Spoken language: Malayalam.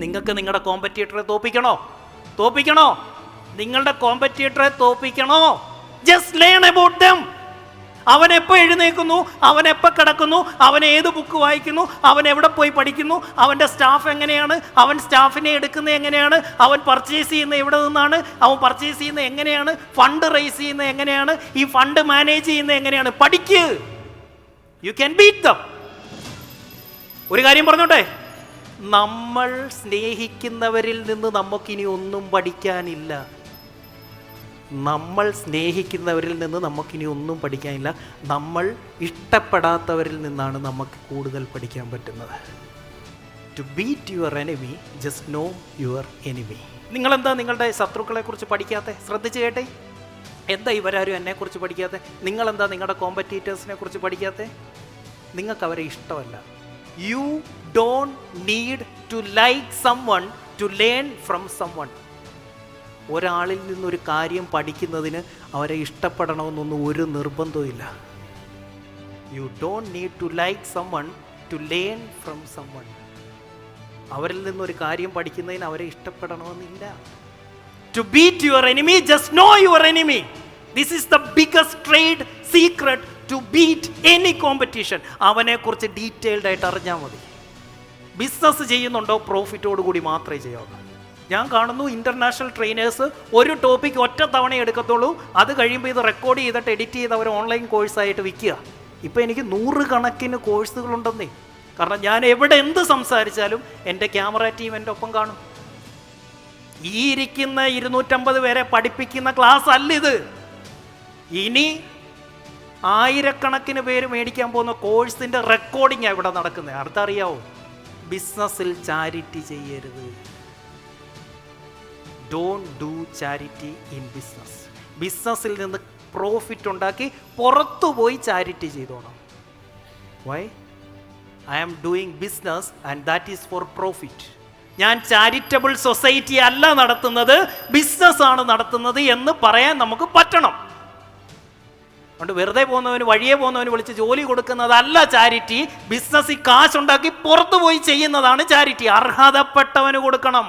നിങ്ങൾക്ക് നിങ്ങളുടെ കോമ്പറ്റീറ്ററെ തോപ്പിക്കണോ? നിങ്ങളുടെ കോമ്പറ്റീറ്ററെ തോപ്പിക്കണോ? Just learn about them. അവൻ എപ്പോൾ എഴുന്നേൽക്കുന്നു, അവൻ എപ്പോൾ കിടക്കുന്നു, അവൻ ഏത് ബുക്ക് വായിക്കുന്നു, അവൻ എവിടെ പോയി പഠിക്കുന്നു, അവൻ്റെ സ്റ്റാഫ് എങ്ങനെയാണ്, അവൻ സ്റ്റാഫിനെ എടുക്കുന്നത് എങ്ങനെയാണ്, അവൻ പർച്ചേസ് ചെയ്യുന്നത് എവിടെ നിന്നാണ്, അവൻ പർച്ചേസ് ചെയ്യുന്നത് എങ്ങനെയാണ്, ഫണ്ട് റൈസ് ചെയ്യുന്നത് എങ്ങനെയാണ്, ഈ ഫണ്ട് മാനേജ് ചെയ്യുന്നത് എങ്ങനെയാണ്. പഠിക്ക്. You can beat dum. ഒരു കാര്യം പറഞ്ഞോട്ടെ, നമ്മൾ സ്നേഹിക്കുന്നവരിൽ നിന്ന് നമുക്കിനി ഒന്നും പഠിക്കാനില്ല. നമ്മൾ ഇഷ്ടപ്പെടാത്തവരിൽ നിന്നാണ് നമുക്ക് കൂടുതൽ പഠിക്കാൻ പറ്റുന്നത്. To beat your enemy, just know your enemy. നിങ്ങളെന്താ നിങ്ങളുടെ ശത്രുക്കളെ കുറിച്ച് പഠിക്കാതെ? ശ്രദ്ധിച്ച് കേട്ടെ, എന്താ ഇവരാരും എന്നെക്കുറിച്ച് പഠിക്കാതെ? നിങ്ങളെന്താ നിങ്ങളുടെ കോമ്പറ്റീറ്റേഴ്സിനെ കുറിച്ച് പഠിക്കാതെ? നിങ്ങൾക്ക് അവരെ ഇഷ്ടമല്ല. You don't need to like someone to learn from someone. ഒരാളിൽ നിന്നൊരു കാര്യം പഠിക്കുന്നതിന് അവരെ ഇഷ്ടപ്പെടണമെന്നൊന്നും ഒരു നിർബന്ധവുമില്ല. You don't need to like someone to learn from someone. അവരിൽ നിന്നൊരു കാര്യം പഠിക്കുന്നതിന് അവരെ ഇഷ്ടപ്പെടണമെന്നില്ല. To beat your enemy, just know your enemy. This is the biggest trade secret to beat any competition. അവനെക്കുറിച്ച് ഡീറ്റെയിൽഡ് ആയിട്ട് അറിഞ്ഞാൽ മതി. ബിസിനസ് ചെയ്യുന്നുണ്ടോ, പ്രോഫിറ്റോട് കൂടി മാത്രമേ ചെയ്യാവൂ. ഞാൻ കാണുന്നു ഇൻ്റർനാഷണൽ ട്രെയിനേഴ്സ് ഒരു ടോപ്പിക്ക് ഒറ്റ തവണ എടുക്കത്തുള്ളൂ. അത് കഴിയുമ്പോൾ ഇത് റെക്കോർഡ് ചെയ്തിട്ട് എഡിറ്റ് ചെയ്ത് അവർ ഓൺലൈൻ കോഴ്സായിട്ട് വിൽക്കുക. ഇപ്പോൾ എനിക്ക് 100 കണക്കിന് കോഴ്സുകളുണ്ടെന്നേ. കാരണം ഞാൻ എവിടെ എന്ത് സംസാരിച്ചാലും എൻ്റെ ക്യാമറ ടീം എൻ്റെ ഒപ്പം കാണും. ഈ ഇരിക്കുന്ന 250 പേരെ പഠിപ്പിക്കുന്ന ക്ലാസ് അല്ല ഇത്. ഇനി 1000കണക്കിന് പേര് മേടിക്കാൻ പോകുന്ന കോഴ്സിൻ്റെ റെക്കോർഡിംഗാണ് ഇവിടെ നടക്കുന്നത്. അടുത്തറിയാവോ? ബിസിനസ്സിൽ ചാരിറ്റി ചെയ്യരുത്. Don't do charity in business. ബിസിനസ്സിൽ നിന്ന് പ്രോഫിറ്റ് ഉണ്ടാക്കി പുറത്തു പോയി ചാരിറ്റി ചെയ്തോണം. Why? I am doing business and that is for profit. ഞാൻ ചാരിറ്റബിൾ സൊസൈറ്റി അല്ല നടത്തുന്നത്, ബിസിനസ് ആണ് നടത്തുന്നത് എന്ന് പറയാൻ നമുക്ക് പറ്റണം. അതുകൊണ്ട് വെറുതെ പോകുന്നവന്, വഴിയെ പോകുന്നവന് വിളിച്ച് ജോലി കൊടുക്കുന്നതല്ല ചാരിറ്റി. ബിസിനസ്സിൽ കാശുണ്ടാക്കി പുറത്തു പോയി ചെയ്യുന്നതാണ് ചാരിറ്റി. അർഹതപ്പെട്ടവന് കൊടുക്കണം.